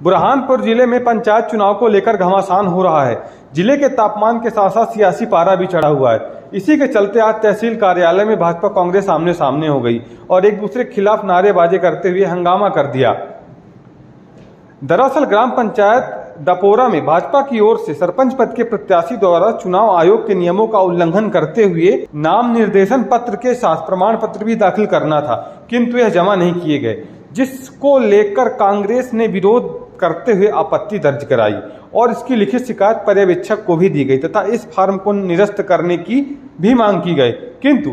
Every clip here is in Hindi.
बुरहानपुर जिले में पंचायत चुनाव को लेकर घमासान हो रहा है। जिले के तापमान के साथ साथ सियासी पारा भी चढ़ा हुआ है। इसी के चलते आज तहसील कार्यालय में भाजपा कांग्रेस आमने सामने हो गई और एक दूसरे के खिलाफ नारेबाजी करते हुए हंगामा कर दिया। दरअसल ग्राम पंचायत डपोरा में भाजपा की ओर से सरपंच पद के प्रत्याशी द्वारा चुनाव आयोग के नियमों का उल्लंघन करते हुए नाम निर्देशन पत्र के साथ प्रमाण पत्र भी दाखिल करना था, किंतु यह जमा नहीं किए गए, जिसको लेकर कांग्रेस ने विरोध करते हुए आपत्ति दर्ज कराई और इसकी लिखित शिकायत पर्यवेक्षक को भी दी गई तथा इस फॉर्म को निरस्त करने की भी मांग की गई, किंतु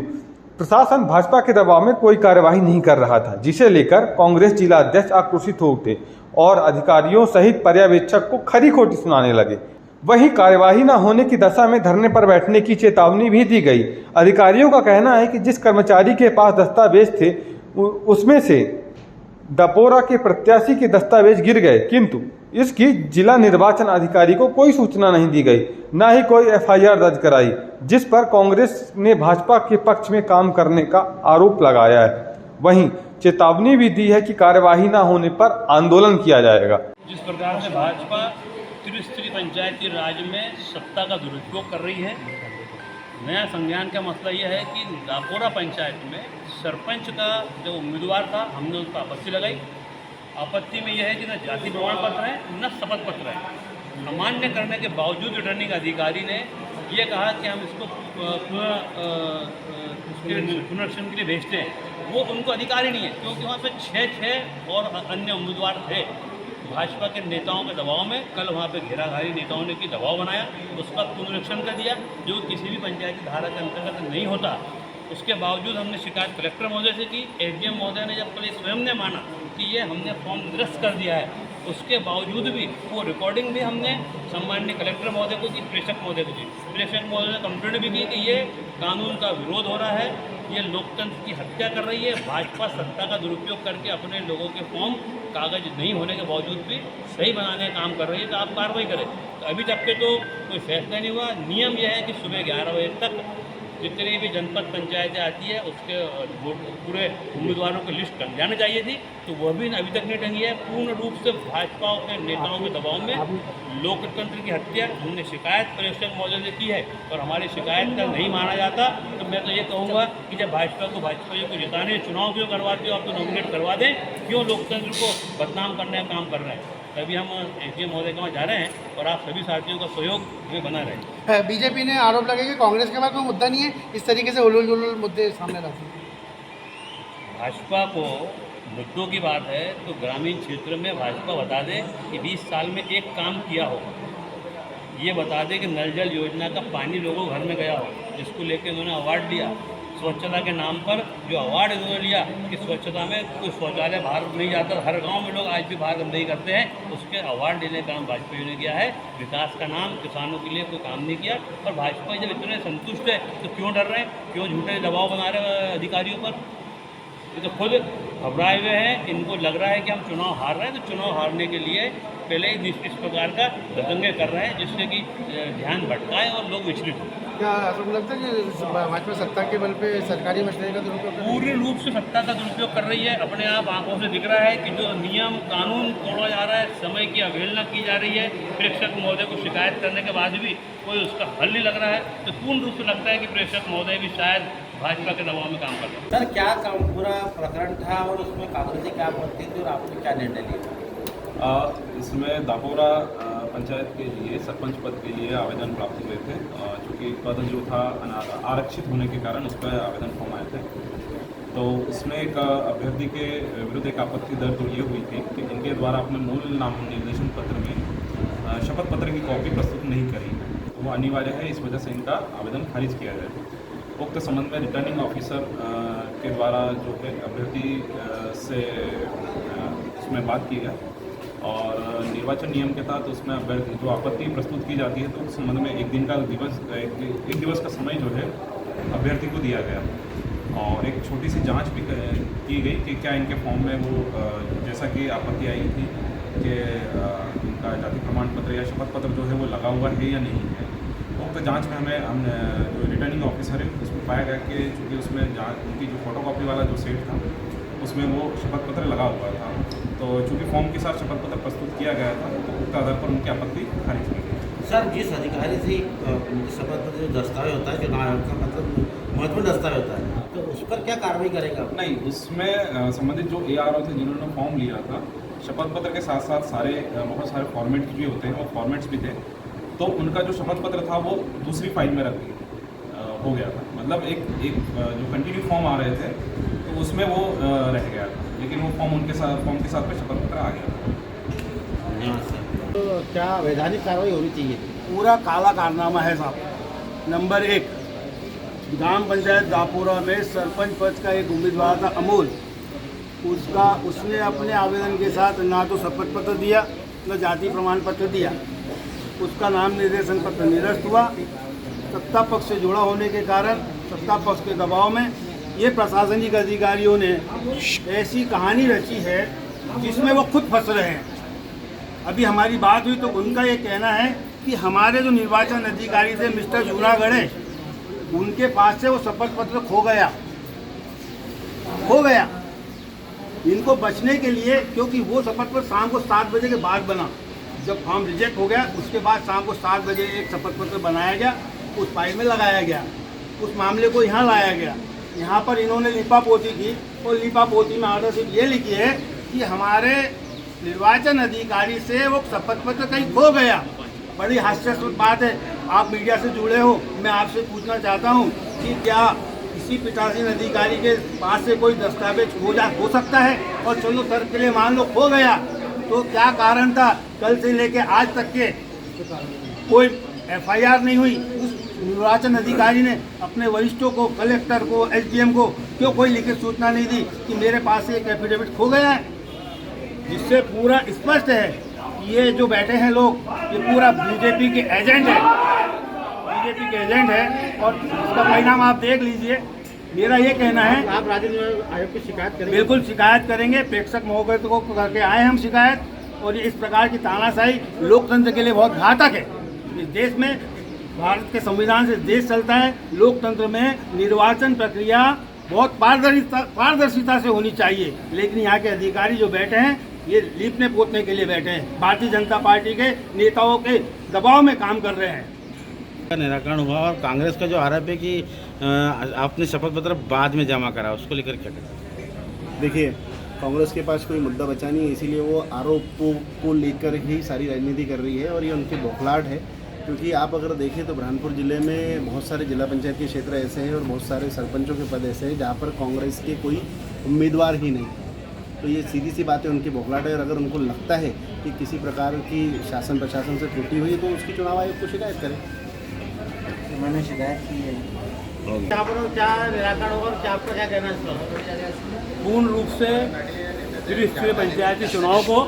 प्रशासन भाजपा के दबाव में कोई कार्यवाही नहीं कर रहा था, जिसे लेकर कांग्रेस जिला अध्यक्ष आक्रोशित हो उठे और अधिकारियों सहित पर्यवेक्षक को खरी खोटी सुनाने लगे। वहीं कार्यवाही न होने की दशा में धरने पर बैठने की चेतावनी भी दी गई। अधिकारियों का कहना है कि जिस कर्मचारी के पास दस्तावेज थे उसमें से डपोरा के प्रत्याशी के दस्तावेज गिर गए, किंतु इसकी जिला निर्वाचन अधिकारी को कोई सूचना नहीं दी गई, न ही कोई एफआईआर दर्ज कराई, जिस पर कांग्रेस ने भाजपा के पक्ष में काम करने का आरोप लगाया है। वहीं चेतावनी भी दी है कि कार्यवाही न होने पर आंदोलन किया जाएगा। जिस प्रकार से भाजपा त्रिस्तरीय पंचायती राज में सत्ता का दुरुपयोग कर रही है, नया संज्ञान का मसला यह है कि डपोरा पंचायत में सरपंच का जो उम्मीदवार था, हमने उस पर आपत्ति लगाई। आपत्ति में यह है कि न जाति प्रमाण पत्र है न शपथ पत्र है। अमान्य करने के बावजूद रिटर्निंग अधिकारी ने यह कहा कि हम इसको पुनरीक्षण के लिए भेजते हैं। वो उनको अधिकार ही नहीं है, क्योंकि वहाँ पे 6 और अन्य उम्मीदवार थे। भाजपा के नेताओं के दबाव में कल वहाँ पे घेराघारी नेताओं ने की दबाव बनाया, उसका पुनरीक्षण कर दिया, जो किसी भी पंचायती धारा के अंतर्गत नहीं होता। उसके बावजूद हमने शिकायत कलेक्टर महोदय से की। एसडीएम महोदय ने जब कल स्वयं ने माना कि ये हमने फॉर्म निरस्त कर दिया है, उसके बावजूद भी वो रिकॉर्डिंग भी हमने सम्माननीय कलेक्टर महोदय को दी, प्रेषक महोदय को दी। प्रेषक महोदय ने कंप्लेंट भी की कि ये कानून का विरोध हो रहा है, ये लोकतंत्र की हत्या कर रही है। भाजपा सत्ता का दुरुपयोग करके अपने लोगों के फॉर्म कागज नहीं होने के बावजूद भी सही बनाने का काम कर रही है, तो आप कार्रवाई करें। तो अभी तक के तो कोई फैसला नहीं हुआ। नियम यह है कि सुबह 11 बजे तक जितनी भी जनपद पंचायतें आती है उसके पूरे उम्मीदवारों की लिस्ट टंग जानी चाहिए थी, तो वह भी अभी तक नहीं टंगी है। पूर्ण रूप से भाजपा के नेताओं के दबाव में लोकतंत्र की हत्या। हमने शिकायत पर्यवेक्षक महोदय से की है और हमारी शिकायत का नहीं माना जाता तो मैं तो ये कहूँगा कि जब भाजपा को को जिताने चुनाव क्यों करवाते हो, आप तो नॉमिनेट करवा दें, क्यों लोकतंत्र को बदनाम करने का काम कर रहे हैं। अभी हम एसडीएम महोदय के वहाँ जा रहे हैं और आप सभी साथियों का सहयोग में बना रहे। बीजेपी ने आरोप लगाया कि कांग्रेस के पास कोई मुद्दा नहीं है, इस तरीके से उलूल जुलूल मुद्दे सामने लाते हैं। भाजपा को मुद्दों की बात है तो ग्रामीण क्षेत्र में भाजपा बता दे कि 20 साल में एक काम किया हो, ये बता दे कि नल जल योजना का पानी लोगों घर में गया हो, जिसको लेकर उन्होंने अवार्ड लिया। स्वच्छता के नाम पर जो अवार्ड उन्होंने लिया कि स्वच्छता में कोई शौचालय बाहर नहीं जाता, हर गांव में लोग आज भी बाहर गंदगी करते हैं, उसके अवार्ड देने का काम भाजपा ने किया है। विकास का नाम किसानों के लिए कोई काम नहीं किया। और भाजपा जब इतने संतुष्ट है तो क्यों डर रहे हैं, क्यों झूठे दबाव बना रहे हैं अधिकारियों पर। ये तो खुद घबराए हुए हैं, इनको लग रहा है कि हम चुनाव हार रहे हैं, तो चुनाव हारने के लिए पहले ही इस प्रकार का दंगे कर रहे हैं, जिससे कि ध्यान भटकाए और लोग विचलित हों। क्या आपको लगता है कि भाजपा सत्ता के बल पे सरकारी मशीनरी का दुरुपयोग पूर्ण रूप से सत्ता का दुरुपयोग कर रही है। अपने आप आंखों से दिख रहा है कि जो नियम कानून तोड़ा जा रहा है, समय की अवहेलना की जा रही है। प्रेषक महोदय को शिकायत करने के बाद भी कोई उसका हल नहीं लग रहा है, तो पूर्ण रूप से लगता है कि प्रेषक महोदय भी शायद भाजपा के दबाव में काम कर रहे हैं। सर, क्या काम पूरा प्रकरण था और उसमें कागजी क्या आपत्ति थी और आपने क्या निर्णय लिया? इसमें डपोरा पंचायत के लिए सरपंच पद के लिए आवेदन प्राप्त हुए थे, चूँकि पद जो था आरक्षित होने के कारण उस पर आवेदन फॉर्म आए थे। तो उसमें एक अभ्यर्थी के विरुद्ध एक आपत्ति दर्ज ये हुई थी कि इनके द्वारा अपने मूल नाम निर्देशन पत्र में शपथ पत्र की कॉपी प्रस्तुत नहीं करी है, तो वो अनिवार्य है, इस वजह से इनका आवेदन खारिज किया जाए। उक्त संबंध में रिटर्निंग ऑफिसर के द्वारा जो है अभ्यर्थी से उसमें बात की गई और निर्वाचन नियम के तहत उसमें जो आपत्ति प्रस्तुत की जाती है तो उस संबंध में एक दिवस का समय जो है अभ्यर्थी को दिया गया और एक छोटी सी जांच भी की गई कि क्या इनके फॉर्म में वो जैसा कि आपत्ति आई थी कि इनका जाति प्रमाण पत्र या शपथ पत्र जो है वो लगा हुआ है या नहीं है। उक्त जांच में हम जो रिटर्निंग ऑफिसर है उसमें पाया गया कि चूँकि उसमें उनकी जो फोटोकॉपी वाला जो सेट था उसमें वो शपथ पत्र लगा हुआ था। तो चूँकि फॉर्म के साथ शपथ पत्र प्रस्तुत किया गया था तो उक्त आधार पर उनकी आपत्ति खारिज की गई। सर, जिस अधिकारी से शपथ पत्र जो दस्तावेज होता है, चुनाव आयोग का मतलब महत्वपूर्ण दस्तावेज होता है, तो उस पर क्या कार्रवाई करेगा? नहीं, उसमें संबंधित जो ARO थे जिन्होंने फॉर्म लिया था, शपथ पत्र के साथ साथ बहुत सारे फॉर्मेट्स भी होते हैं, वो फॉर्मेट्स भी थे, तो उनका जो शपथ पत्र था वो दूसरी फाइल में हो गया था। मतलब एक जो कंटिन्यू फॉर्म आ रहे थे तो उसमें वो रह गया था, लेकिन वो फॉर्म के साथ में शपथ पत्र आ गया था। धन्यवाद सर। तो क्या वैधानिक कार्रवाई होनी चाहिए? पूरा काला कारनामा है साहब। नंबर 1, ग्राम पंचायत दापोरा में सरपंच पद का एक उम्मीदवार था अमोल, उसने अपने आवेदन के साथ ना तो शपथ पत्र दिया न जाति प्रमाण पत्र दिया। उसका नाम निर्देशन पत्र निरस्त हुआ। सत्ता पक्ष से जुड़ा होने के कारण सत्ता पक्ष के दबाव में ये प्रशासनिक अधिकारियों ने ऐसी कहानी रची है जिसमें वो खुद फंस रहे हैं। अभी हमारी बात हुई तो उनका ये कहना है कि हमारे जो निर्वाचन अधिकारी थे मिस्टर जूनागढ़े, उनके पास से वो शपथ पत्र खो गया। इनको बचने के लिए, क्योंकि वो शपथ पत्र शाम को 7 बजे के बाद बना, जब फॉर्म रिजेक्ट हो गया उसके बाद शाम को 7 बजे एक शपथ पत्र बनाया गया, उस फाइल में लगाया गया, उस मामले को यहाँ लाया गया। यहाँ पर इन्होंने लिपापोती की और लिपापोती में आर्डर सिर्फ ये लिखी है कि हमारे निर्वाचन अधिकारी से वो शपथ पत्र कहीं खो गया। बड़ी हास्यास्पद बात है। आप मीडिया से जुड़े हो, मैं आपसे पूछना चाहता हूँ कि क्या किसी पीठासीन अधिकारी के पास से कोई दस्तावेज हो सकता है? और चलो तर्क के लिए मान लो खो गया, तो क्या कारण था? कल से लेके आज तक के कोई FIR नहीं हुई। उस निर्वाचन अधिकारी ने अपने वरिष्ठों को, कलेक्टर को, SDM को क्यों कोई लिखित सूचना नहीं दी कि मेरे पास से एक एफिडेविट खो गया है? जिससे पूरा स्पष्ट है कि ये जो बैठे हैं लोग, ये पूरा बीजेपी के एजेंट है और इसका परिणाम आप देख लीजिए। मेरा ये कहना है, आप राज्य निर्वाचन आयोग की शिकायत करेंगे? बिल्कुल शिकायत करेंगे। प्रेक्षक महोदय को करके आए हम शिकायत, और ये इस प्रकार की तानाशाही लोकतंत्र के लिए बहुत घातक है। इस देश में, भारत के संविधान से देश चलता है, लोकतंत्र में निर्वाचन प्रक्रिया बहुत पारदर्शिता से होनी चाहिए, लेकिन यहाँ के अधिकारी जो बैठे हैं ये लीपने पोतने के लिए बैठे हैं। भारतीय जनता पार्टी के नेताओं के दबाव में काम कर रहे हैं। का निराकरण हुआ, और कांग्रेस का जो आरोप है कि आपने शपथ पत्र बाद में जमा करा, उसको लेकर क्या करें? देखिए, कांग्रेस के पास कोई मुद्दा बचा नहीं है, इसीलिए वो आरोपों को लेकर ही सारी राजनीति कर रही है, और ये उनकी बौखलाहट है। क्योंकि आप अगर देखें तो बुरहानपुर ज़िले में बहुत सारे जिला पंचायत के क्षेत्र ऐसे हैं और बहुत सारे सरपंचों के पद ऐसे हैं जहाँ पर कांग्रेस के कोई उम्मीदवार ही नहीं। तो ये सीधी सी बात है, उनकी बौखलाहट है। और अगर उनको लगता है कि किसी प्रकार की शासन प्रशासन से त्रुटि हुई तो उसकी चुनाव आयोग को शिकायत करें। मैंने शिकायत की है। यहाँ पर क्या निराकरण होगा और क्या आपका क्या कहना है इस पर? पूर्ण रूप से त्रिस्तरीय पंचायती चुनाव को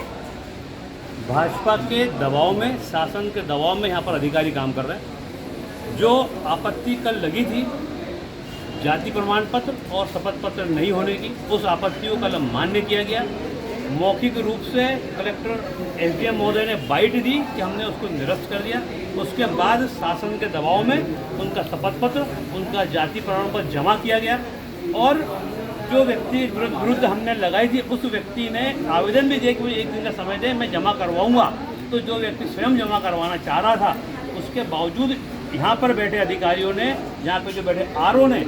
भाजपा के दबाव में, शासन के दबाव में यहाँ पर अधिकारी काम कर रहे हैं। जो आपत्ति कल लगी थी जाति प्रमाण पत्र और शपथ पत्र नहीं होने की, उस आपत्ति को कल मान्य किया गया। मौखिक रूप से कलेक्टर SDM महोदय ने बाइट दी कि हमने उसको निरस्त कर दिया। उसके बाद शासन के दबाव में उनका शपथ पत्र, उनका जाति प्रमाण पत्र जमा किया गया, और जो व्यक्ति विरुद्ध हमने लगाई थी उस व्यक्ति ने आवेदन भी दिया कि मुझे 1 दिन का समय दें, मैं जमा करवाऊंगा। तो जो व्यक्ति स्वयं जमा करवाना चाह रहा था, उसके बावजूद यहाँ पर बैठे अधिकारियों ने, यहाँ पे जो बैठे RO ने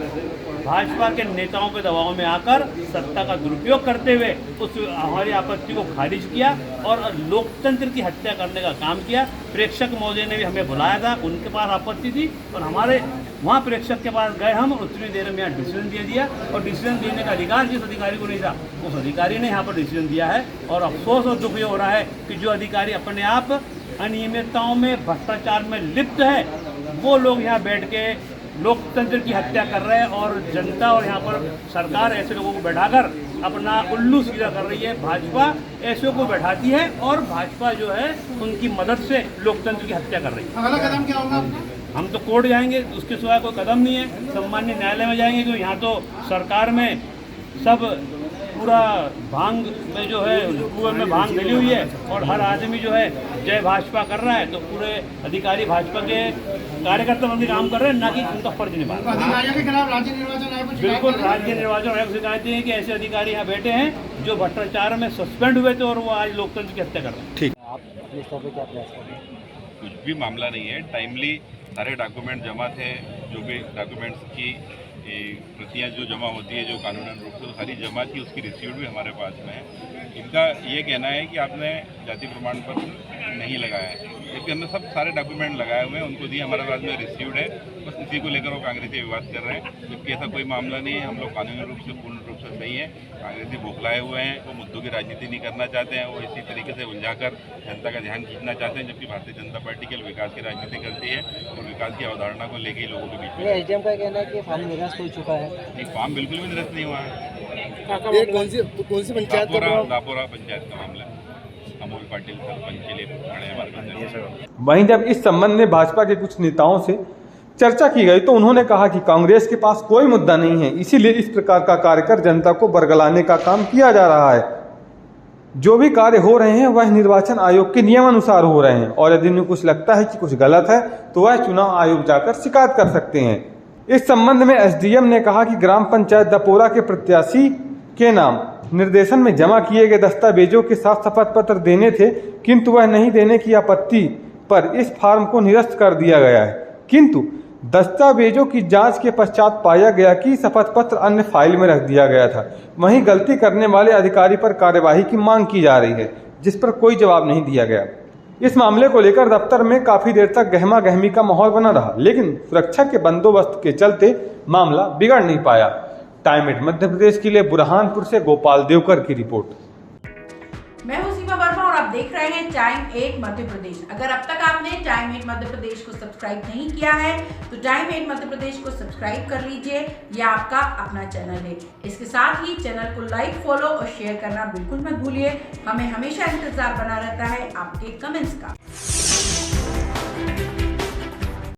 भाजपा के नेताओं के दबाव में आकर सत्ता का दुरुपयोग करते हुए उस हमारी आपत्ति को खारिज किया और लोकतंत्र की हत्या करने का काम किया। प्रेक्षक महोदय ने भी हमें बुलाया था, उनके पास आपत्ति थी और हमारे वहाँ प्रेक्षक के पास गए हम, उतनी देर में यहाँ डिसीजन दे दिया। और डिसीजन देने का अधिकार जिस अधिकारी को नहीं था, उस अधिकारी ने यहाँ पर डिसीजन दिया है। और अफसोस और दुख ये हो रहा है कि जो अधिकारी अपने आप अनियमितताओं में, भ्रष्टाचार में लिप्त है, वो लोग यहाँ बैठ के लोकतंत्र की हत्या कर रहे हैं और जनता और यहाँ पर सरकार ऐसे लोगों को बैठाकर अपना उल्लू सीधा कर रही है। भाजपा ऐसे को बैठाती है और भाजपा जो है उनकी मदद से लोकतंत्र की हत्या कर रही है। अगला कदम क्या होगा? हम तो कोर्ट जाएंगे, उसके सिवाय कोई कदम नहीं है। सम्मान्य न्यायालय में जाएंगे, क्योंकि यहाँ तो सरकार में सब पूरा भांग में जो है, कुएं में भांग मिली हुई है और हर आदमी जो है जय भाजपा कर रहा है। तो पूरे अधिकारी भाजपा के कार्यकर्ता बन के काम कर रहे हैं, ना कि उनका फर्ज निभा रहे हैं। अधिकारियों के खिलाफ राज्य निर्वाचन आयोग को शिकायत बिल्कुल, करेंगे? राज्य निर्वाचन आयोग से शिकायत है कि ऐसे अधिकारी यहाँ बैठे हैं जो भ्रष्टाचार में सस्पेंड हुए थे और वो आज लोकतंत्र की हत्या कर रहे हैं। ठीक। आप अपने स्तर पे क्या प्रयास कर रहे हैं? कुछ भी मामला नहीं है, टाइमली सारे डॉक्यूमेंट जमा थे। जो भी डॉक्यूमेंट्स की प्रतियां जो जमा होती है, जो कानूनन रूप से वो सारी जमा थी, उसकी रिसीव्ड भी हमारे पास में है। इनका ये कहना है कि आपने जाति प्रमाण पत्र नहीं लगाया है, जबकि हमने सब सारे डॉक्यूमेंट लगाए हुए हैं, उनको दिए, हमारे पास में रिसीव्ड है। बस इसी को लेकर वो कांग्रेसी विवाद कर रहे हैं, जबकि ऐसा कोई मामला नहीं है। हम लोग कानूनी रूप से पूर्ण रूप से सही है। कांग्रेसी बौखलाए हुए हैं, वो मुद्दों की राजनीति नहीं करना चाहते हैं, वो इसी तरीके से उलझाकर जनता का ध्यान खींचना चाहते हैं, जबकि भारतीय जनता पार्टी केवल विकास की राजनीति करती है और विकास की अवधारणा को लेकर ही लोगों के बीच में। एसडीएम का कहना है कि फॉर्म निरस्त हो चुका है। ये फॉर्म बिल्कुल भी निरस्त नहीं हुआ है। ये कौन सी पंचायत दापोरा पंचायत का मामला है। अमोल पाटिल सरपंच के लिए खड़े हैं हमारे पास। वहीं जब इस संबंध में भाजपा के कुछ नेताओं से चर्चा की गई तो उन्होंने कहा कि कांग्रेस के पास कोई मुद्दा नहीं है, इसीलिए इस प्रकार का कार्य कर जनता को बरगलाने का काम किया जा रहा है। जो भी कार्य हो रहे हैं वह निर्वाचन आयोग के नियमानुसार हो रहे हैं और यदि उन्हें कुछ लगता है कि कुछ गलत है तो वह चुनाव आयोग जाकर शिकायत कर सकते हैं। इस संबंध में एसडीएम ने कहा कि ग्राम पंचायत दपोरा के प्रत्याशी के नाम निर्देशन में जमा किए गए दस्तावेजों के साथ शपथ पत्र देने थे, किंतु वह नहीं देने की आपत्ति पर इस फॉर्म को निरस्त कर दिया गया है। किंतु दस्तावेजों की जांच के पश्चात पाया गया कि शपथ पत्र अन्य फाइल में रख दिया गया था। वहीं गलती करने वाले अधिकारी पर कार्यवाही की मांग की जा रही है, जिस पर कोई जवाब नहीं दिया गया। इस मामले को लेकर दफ्तर में काफी देर तक गहमा गहमी का माहौल बना रहा, लेकिन सुरक्षा के बंदोबस्त के चलते मामला बिगड़ नहीं पाया। टाइम 8 मध्य प्रदेश के लिए बुरहानपुर से गोपाल देवकर की रिपोर्ट। मैं हूं सीमा वर्मा और आप देख रहे हैं टाइम 8 मध्य प्रदेश। अगर अब तक आपने टाइम 8 मध्य प्रदेश को सब्सक्राइब नहीं किया है तो टाइम 8 मध्य प्रदेश को सब्सक्राइब कर लीजिए, यह आपका अपना चैनल है। इसके साथ ही चैनल को लाइक, फॉलो और शेयर करना बिल्कुल मत भूलिए। हमें हमेशा इंतजार बना रहता है आपके कमेंट्स का।